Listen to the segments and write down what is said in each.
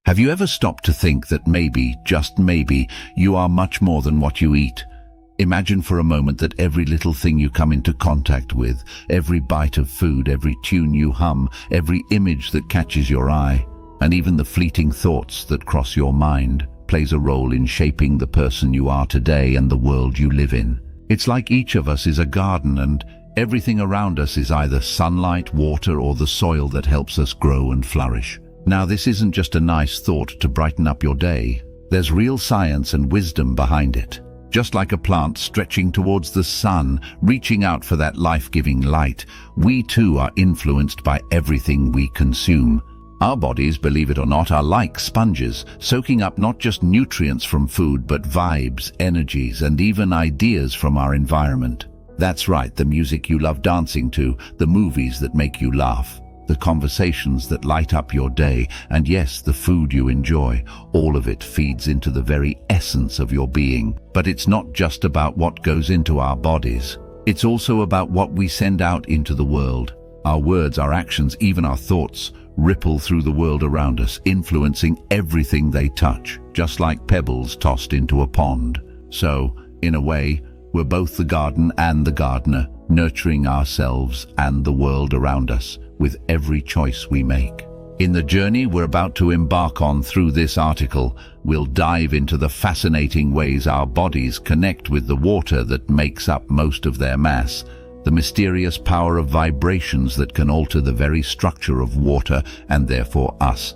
Have you ever stopped to think that maybe, just maybe, you are much more than what you eat? Imagine for a moment that every little thing you come into contact with, every bite of food, every tune you hum, every image that catches your eye, and even the fleeting thoughts that cross your mind, plays a role in shaping the person you are today and the world you live in. It's like each of us is a garden, and everything around us is either sunlight, water, or the soil that helps us grow and flourish. Now, this isn't just a nice thought to brighten up your day. There's real science and wisdom behind it. Just like a plant stretching towards the sun, reaching out for that life-giving light, we too are influenced by everything we consume. Our bodies, believe it or not, are like sponges, soaking up not just nutrients from food, but vibes, energies, and even ideas from our environment. That's right, the music you love dancing to, the movies that make you laugh, the conversations that light up your day, and yes, the food you enjoy, all of it feeds into the very essence of your being. But it's not just about what goes into our bodies. It's also about what we send out into the world. Our words, our actions, even our thoughts ripple through the world around us, influencing everything they touch, just like pebbles tossed into a pond. So, in a way, we're both the garden and the gardener, nurturing ourselves and the world around us with every choice we make. In the journey we're about to embark on through this article, we'll dive into the fascinating ways our bodies connect with the water that makes up most of their mass, the mysterious power of vibrations that can alter the very structure of water and therefore us,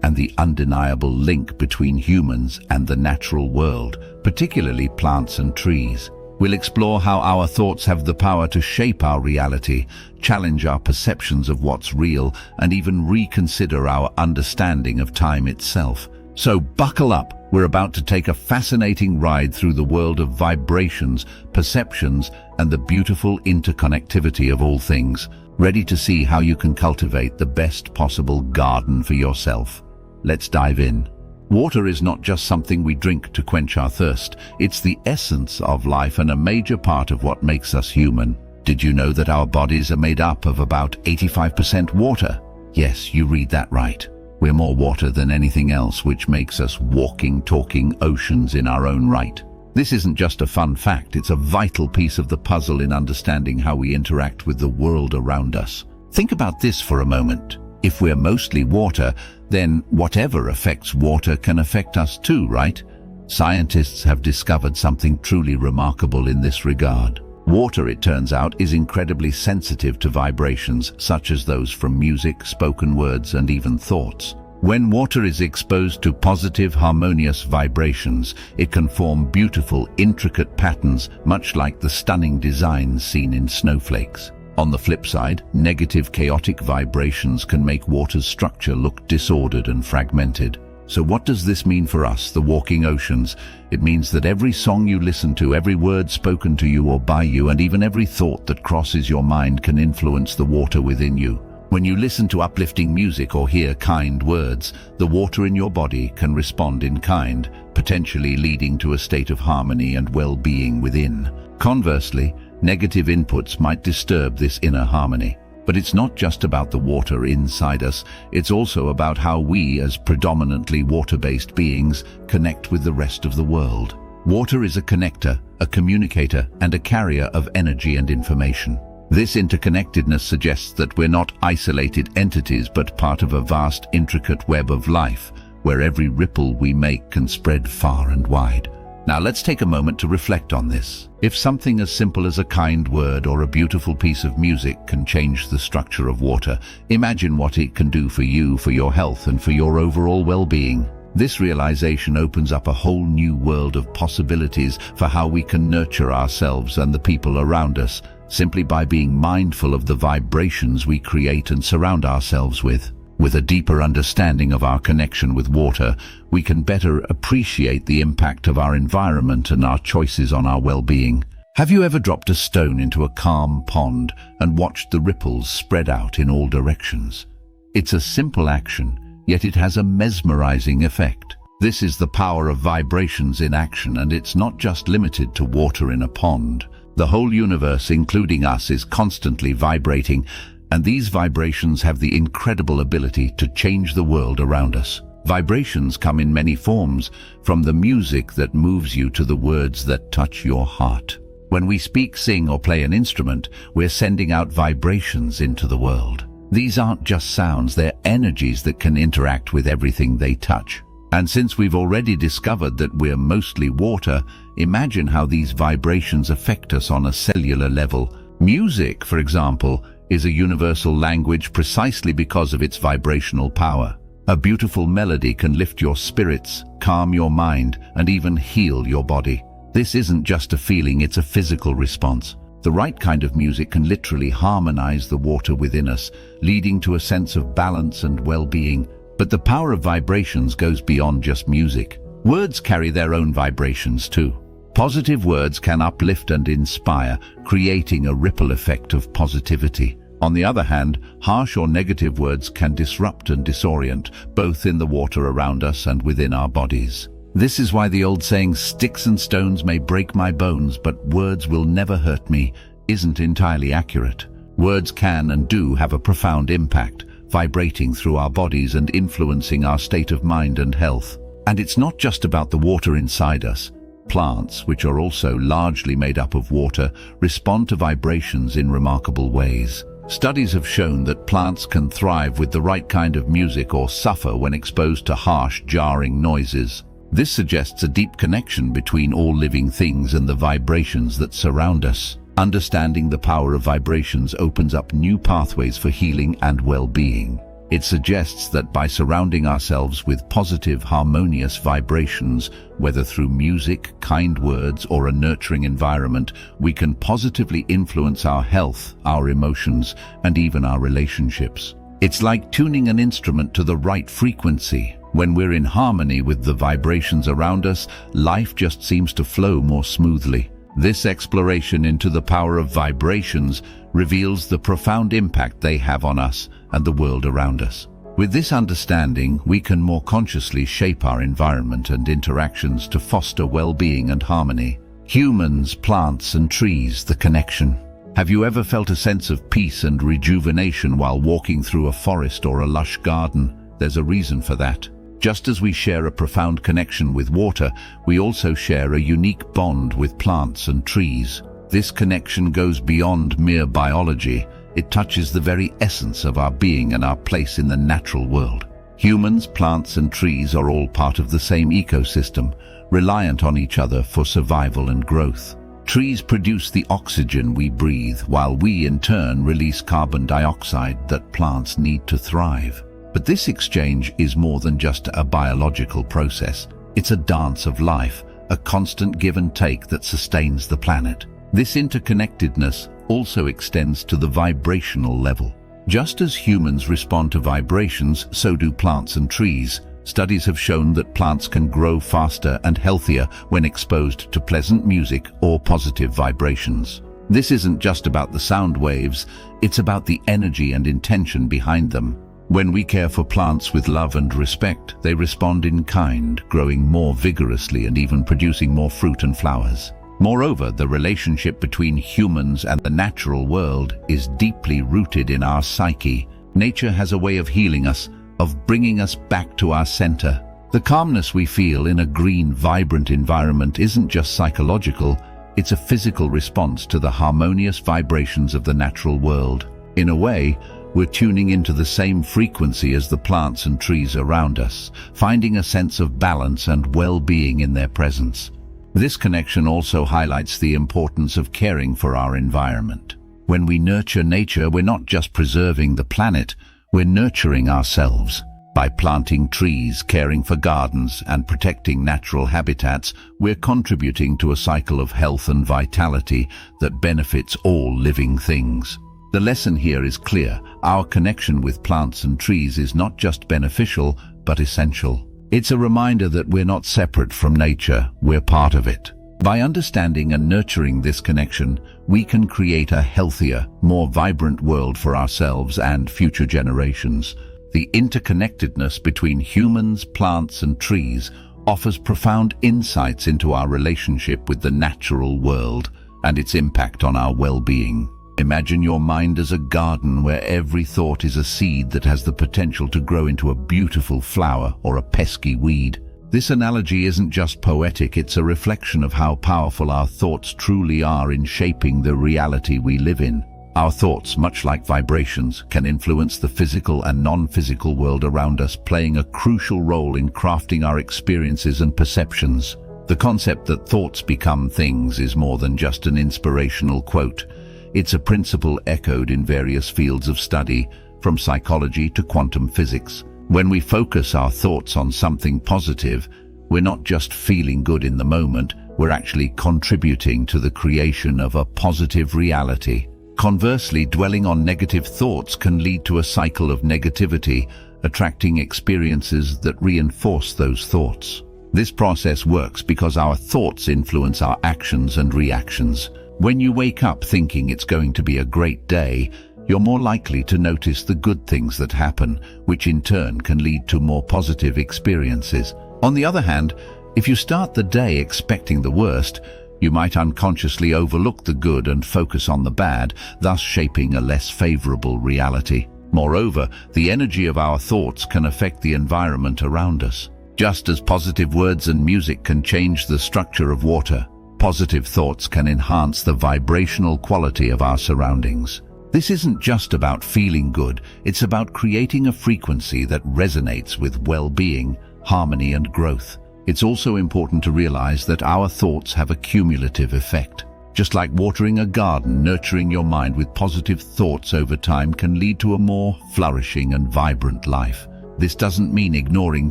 and the undeniable link between humans and the natural world, particularly plants and trees. We'll explore how our thoughts have the power to shape our reality, challenge our perceptions of what's real, and even reconsider our understanding of time itself. So buckle up, we're about to take a fascinating ride through the world of vibrations, perceptions, and the beautiful interconnectivity of all things. Ready to see how you can cultivate the best possible garden for yourself? Let's dive in. Water is not just something we drink to quench our thirst. It's the essence of life and a major part of what makes us human. Did you know that our bodies are made up of about 85% water? Yes, you read that right. We're more water than anything else, which makes us walking, talking oceans in our own right. This isn't just a fun fact, it's a vital piece of the puzzle in understanding how we interact with the world around us. Think about this for a moment. If we're mostly water, then whatever affects water can affect us too, right? Scientists have discovered something truly remarkable in this regard. Water, it turns out, is incredibly sensitive to vibrations, such as those from music, spoken words, and even thoughts. When water is exposed to positive, harmonious vibrations, it can form beautiful, intricate patterns, much like the stunning designs seen in snowflakes. On the flip side, negative, chaotic vibrations can make water's structure look disordered and fragmented. So what does this mean for us, the walking oceans? It means that every song you listen to, every word spoken to you or by you, and even every thought that crosses your mind can influence the water within you. When you listen to uplifting music or hear kind words, the water in your body can respond in kind, potentially leading to a state of harmony and well-being within. Conversely, negative inputs might disturb this inner harmony. But it's not just about the water inside us, it's also about how we, as predominantly water-based beings, connect with the rest of the world. Water is a connector, a communicator, and a carrier of energy and information. This interconnectedness suggests that we're not isolated entities, but part of a vast, intricate web of life, where every ripple we make can spread far and wide. Now let's take a moment to reflect on this. If something as simple as a kind word or a beautiful piece of music can change the structure of water, imagine what it can do for you, for your health, and for your overall well-being. This realization opens up a whole new world of possibilities for how we can nurture ourselves and the people around us, simply by being mindful of the vibrations we create and surround ourselves with. With a deeper understanding of our connection with water, we can better appreciate the impact of our environment and our choices on our well-being. Have you ever dropped a stone into a calm pond and watched the ripples spread out in all directions? It's a simple action, yet it has a mesmerizing effect. This is the power of vibrations in action, and it's not just limited to water in a pond. The whole universe, including us, is constantly vibrating, and these vibrations have the incredible ability to change the world around us. Vibrations come in many forms, from the music that moves you to the words that touch your heart. When we speak, sing, or play an instrument, we're sending out vibrations into the world. These aren't just sounds, they're energies that can interact with everything they touch. And since we've already discovered that we're mostly water, imagine how these vibrations affect us on a cellular level. Music, for example, is a universal language precisely because of its vibrational power. A beautiful melody can lift your spirits, calm your mind, and even heal your body. This isn't just a feeling, it's a physical response. The right kind of music can literally harmonize the water within us, leading to a sense of balance and well-being. But the power of vibrations goes beyond just music. Words carry their own vibrations too. Positive words can uplift and inspire, creating a ripple effect of positivity. On the other hand, harsh or negative words can disrupt and disorient, both in the water around us and within our bodies. This is why the old saying, "Sticks and stones may break my bones, but words will never hurt me," isn't entirely accurate. Words can and do have a profound impact, vibrating through our bodies and influencing our state of mind and health. And it's not just about the water inside us. Plants, which are also largely made up of water, respond to vibrations in remarkable ways. Studies have shown that plants can thrive with the right kind of music or suffer when exposed to harsh, jarring noises. This suggests a deep connection between all living things and the vibrations that surround us. Understanding the power of vibrations opens up new pathways for healing and well-being. It suggests that by surrounding ourselves with positive, harmonious vibrations, whether through music, kind words, or a nurturing environment, we can positively influence our health, our emotions, and even our relationships. It's like tuning an instrument to the right frequency. When we're in harmony with the vibrations around us, life just seems to flow more smoothly. This exploration into the power of vibrations reveals the profound impact they have on us and the world around us. With this understanding, we can more consciously shape our environment and interactions to foster well-being and harmony. Humans, plants, and trees, the connection. Have you ever felt a sense of peace and rejuvenation while walking through a forest or a lush garden? There's a reason for that. Just as we share a profound connection with water, we also share a unique bond with plants and trees. This connection goes beyond mere biology. It touches the very essence of our being and our place in the natural world. Humans, plants, and trees are all part of the same ecosystem, reliant on each other for survival and growth. Trees produce the oxygen we breathe, while we in turn release carbon dioxide that plants need to thrive. But this exchange is more than just a biological process. It's a dance of life, a constant give and take that sustains the planet. This interconnectedness also extends to the vibrational level. Just as humans respond to vibrations, so do plants and trees. Studies have shown that plants can grow faster and healthier when exposed to pleasant music or positive vibrations. This isn't just about the sound waves, it's about the energy and intention behind them. When we care for plants with love and respect, they respond in kind, growing more vigorously and even producing more fruit and flowers. Moreover, the relationship between humans and the natural world is deeply rooted in our psyche. Nature has a way of healing us, of bringing us back to our center. The calmness we feel in a green, vibrant environment isn't just psychological, it's a physical response to the harmonious vibrations of the natural world. In a way, we're tuning into the same frequency as the plants and trees around us, finding a sense of balance and well-being in their presence. This connection also highlights the importance of caring for our environment. When we nurture nature, we're not just preserving the planet, we're nurturing ourselves. By planting trees, caring for gardens, and protecting natural habitats, we're contributing to a cycle of health and vitality that benefits all living things. The lesson here is clear. Our connection with plants and trees is not just beneficial, but essential. It's a reminder that we're not separate from nature, we're part of it. By understanding and nurturing this connection, we can create a healthier, more vibrant world for ourselves and future generations. The interconnectedness between humans, plants, and trees offers profound insights into our relationship with the natural world and its impact on our well-being. Imagine your mind as a garden where every thought is a seed that has the potential to grow into a beautiful flower or a pesky weed. This analogy isn't just poetic, it's a reflection of how powerful our thoughts truly are in shaping the reality we live in. Our thoughts, much like vibrations, can influence the physical and non-physical world around us, playing a crucial role in crafting our experiences and perceptions. The concept that thoughts become things is more than just an inspirational quote. It's a principle echoed in various fields of study, from psychology to quantum physics. When we focus our thoughts on something positive, we're not just feeling good in the moment, we're actually contributing to the creation of a positive reality. Conversely, dwelling on negative thoughts can lead to a cycle of negativity, attracting experiences that reinforce those thoughts. This process works because our thoughts influence our actions and reactions. When you wake up thinking it's going to be a great day, you're more likely to notice the good things that happen, which in turn can lead to more positive experiences. On the other hand, if you start the day expecting the worst, you might unconsciously overlook the good and focus on the bad, thus shaping a less favorable reality. Moreover, the energy of our thoughts can affect the environment around us. Just as positive words and music can change the structure of water, positive thoughts can enhance the vibrational quality of our surroundings. This isn't just about feeling good, it's about creating a frequency that resonates with well-being, harmony and growth. It's also important to realize that our thoughts have a cumulative effect. Just like watering a garden, nurturing your mind with positive thoughts over time can lead to a more flourishing and vibrant life. This doesn't mean ignoring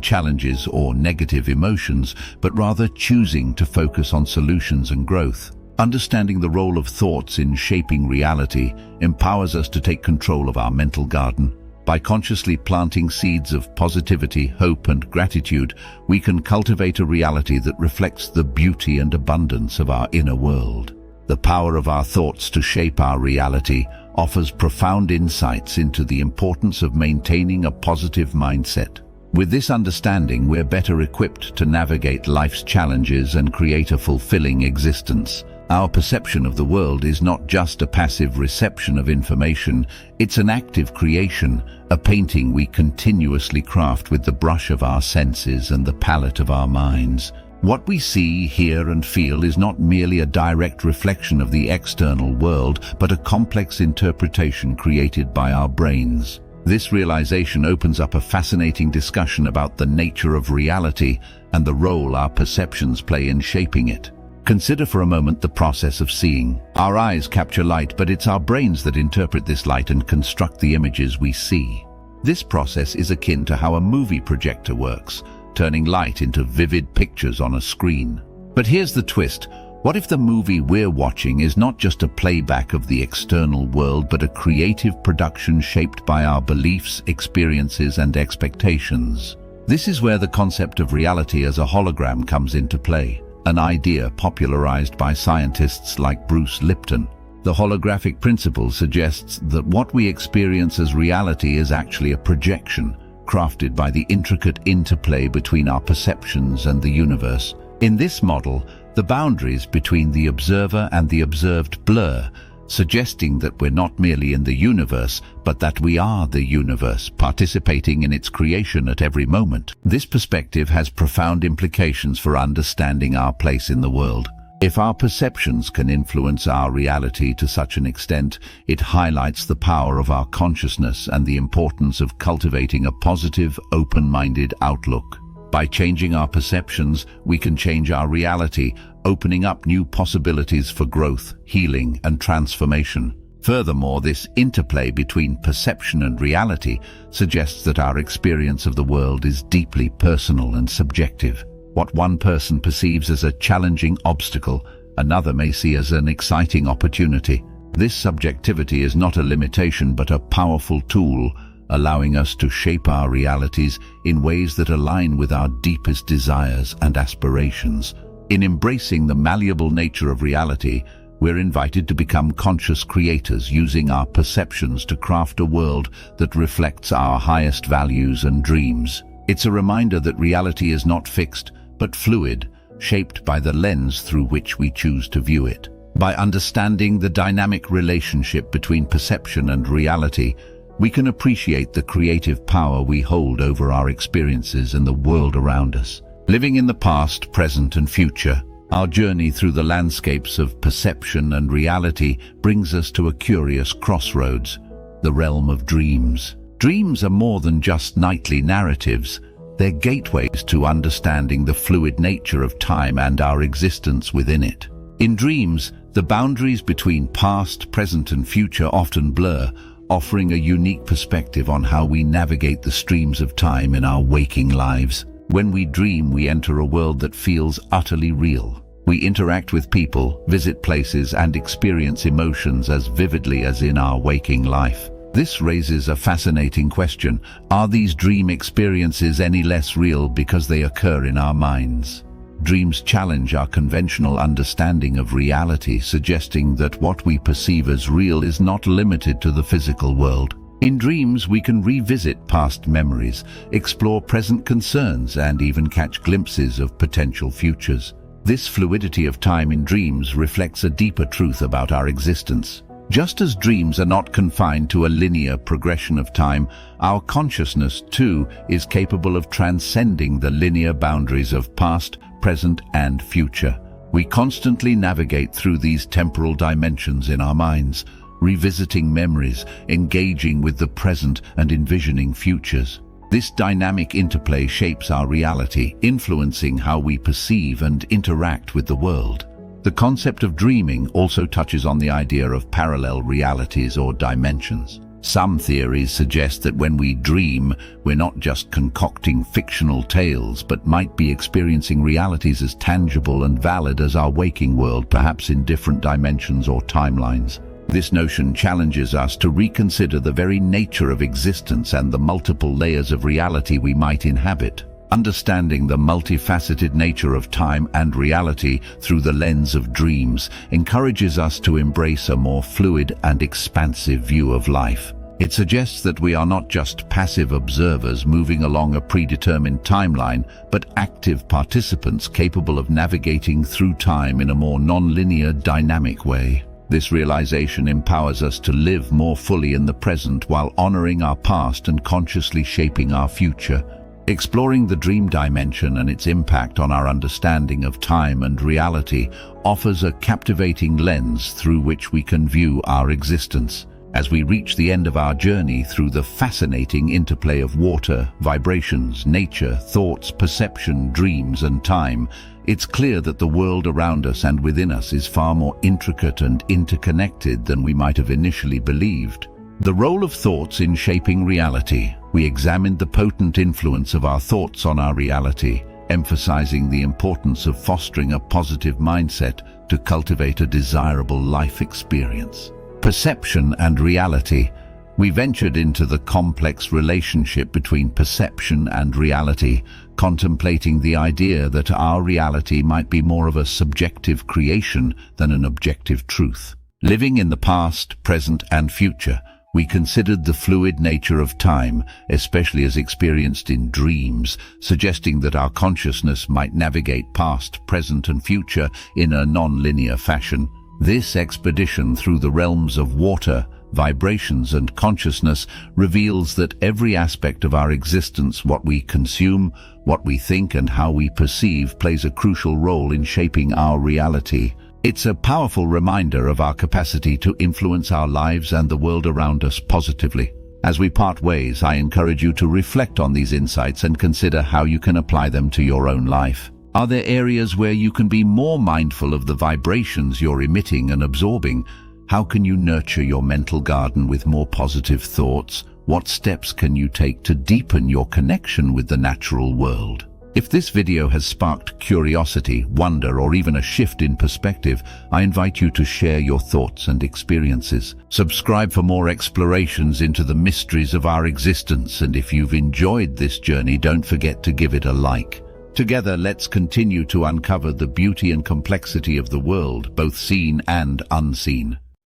challenges or negative emotions, but rather choosing to focus on solutions and growth. Understanding the role of thoughts in shaping reality empowers us to take control of our mental garden. By consciously planting seeds of positivity, hope and gratitude, we can cultivate a reality that reflects the beauty and abundance of our inner world. The power of our thoughts to shape our reality offers profound insights into the importance of maintaining a positive mindset. With this understanding, we're better equipped to navigate life's challenges and create a fulfilling existence. Our perception of the world is not just a passive reception of information, it's an active creation, a painting we continuously craft with the brush of our senses and the palette of our minds. What we see, hear and feel is not merely a direct reflection of the external world, but a complex interpretation created by our brains. This realization opens up a fascinating discussion about the nature of reality and the role our perceptions play in shaping it. Consider for a moment the process of seeing. Our eyes capture light, but it's our brains that interpret this light and construct the images we see. This process is akin to how a movie projector works, turning light into vivid pictures on a screen. But here's the twist. What if the movie we're watching is not just a playback of the external world, but a creative production shaped by our beliefs, experiences, and expectations? This is where the concept of reality as a hologram comes into play, an idea popularized by scientists like Bruce Lipton. The holographic principle suggests that what we experience as reality is actually a projection, crafted by the intricate interplay between our perceptions and the universe. In this model, the boundaries between the observer and the observed blur, suggesting that we're not merely in the universe, but that we are the universe, participating in its creation at every moment. This perspective has profound implications for understanding our place in the world. If our perceptions can influence our reality to such an extent, it highlights the power of our consciousness and the importance of cultivating a positive, open-minded outlook. By changing our perceptions, we can change our reality, opening up new possibilities for growth, healing, and transformation. Furthermore, this interplay between perception and reality suggests that our experience of the world is deeply personal and subjective. What one person perceives as a challenging obstacle, another may see as an exciting opportunity. This subjectivity is not a limitation but a powerful tool, allowing us to shape our realities in ways that align with our deepest desires and aspirations. In embracing the malleable nature of reality, we're invited to become conscious creators, using our perceptions to craft a world that reflects our highest values and dreams. It's a reminder that reality is not fixed, but fluid, shaped by the lens through which we choose to view it. By understanding the dynamic relationship between perception and reality, we can appreciate the creative power we hold over our experiences and the world around us. Living in the past, present, and future, our journey through the landscapes of perception and reality brings us to a curious crossroads, the realm of dreams. Dreams are more than just nightly narratives. They're gateways to understanding the fluid nature of time and our existence within it. In dreams, the boundaries between past, present, and future often blur, offering a unique perspective on how we navigate the streams of time in our waking lives. When we dream, we enter a world that feels utterly real. We interact with people, visit places, and experience emotions as vividly as in our waking life. This raises a fascinating question. Are these dream experiences any less real because they occur in our minds? Dreams challenge our conventional understanding of reality, suggesting that what we perceive as real is not limited to the physical world. In dreams, we can revisit past memories, explore present concerns, and even catch glimpses of potential futures. This fluidity of time in dreams reflects a deeper truth about our existence. Just as dreams are not confined to a linear progression of time, our consciousness, too, is capable of transcending the linear boundaries of past, present, and future. We constantly navigate through these temporal dimensions in our minds, revisiting memories, engaging with the present, and envisioning futures. This dynamic interplay shapes our reality, influencing how we perceive and interact with the world. The concept of dreaming also touches on the idea of parallel realities or dimensions. Some theories suggest that when we dream, we're not just concocting fictional tales, but might be experiencing realities as tangible and valid as our waking world, perhaps in different dimensions or timelines. This notion challenges us to reconsider the very nature of existence and the multiple layers of reality we might inhabit. Understanding the multifaceted nature of time and reality through the lens of dreams encourages us to embrace a more fluid and expansive view of life. It suggests that we are not just passive observers moving along a predetermined timeline, but active participants capable of navigating through time in a more non-linear, dynamic way. This realization empowers us to live more fully in the present while honoring our past and consciously shaping our future. Exploring the dream dimension and its impact on our understanding of time and reality offers a captivating lens through which we can view our existence. As we reach the end of our journey through the fascinating interplay of water, vibrations, nature, thoughts, perception, dreams, and time, it's clear that the world around us and within us is far more intricate and interconnected than we might have initially believed. The role of thoughts in shaping reality. We examined the potent influence of our thoughts on our reality, emphasizing the importance of fostering a positive mindset to cultivate a desirable life experience. Perception and reality. We ventured into the complex relationship between perception and reality, contemplating the idea that our reality might be more of a subjective creation than an objective truth. Living in the past, present, and future, we considered the fluid nature of time, especially as experienced in dreams, suggesting that our consciousness might navigate past, present, and future in a non-linear fashion. This expedition through the realms of water, vibrations, and consciousness reveals that every aspect of our existence, what we consume, what we think, and how we perceive, plays a crucial role in shaping our reality. It's a powerful reminder of our capacity to influence our lives and the world around us positively. As we part ways, I encourage you to reflect on these insights and consider how you can apply them to your own life. Are there areas where you can be more mindful of the vibrations you're emitting and absorbing? How can you nurture your mental garden with more positive thoughts? What steps can you take to deepen your connection with the natural world? If this video has sparked curiosity, wonder, or even a shift in perspective, I invite you to share your thoughts and experiences. Subscribe for more explorations into the mysteries of our existence, and if you've enjoyed this journey, don't forget to give it a like. Together, let's continue to uncover the beauty and complexity of the world, both seen and unseen.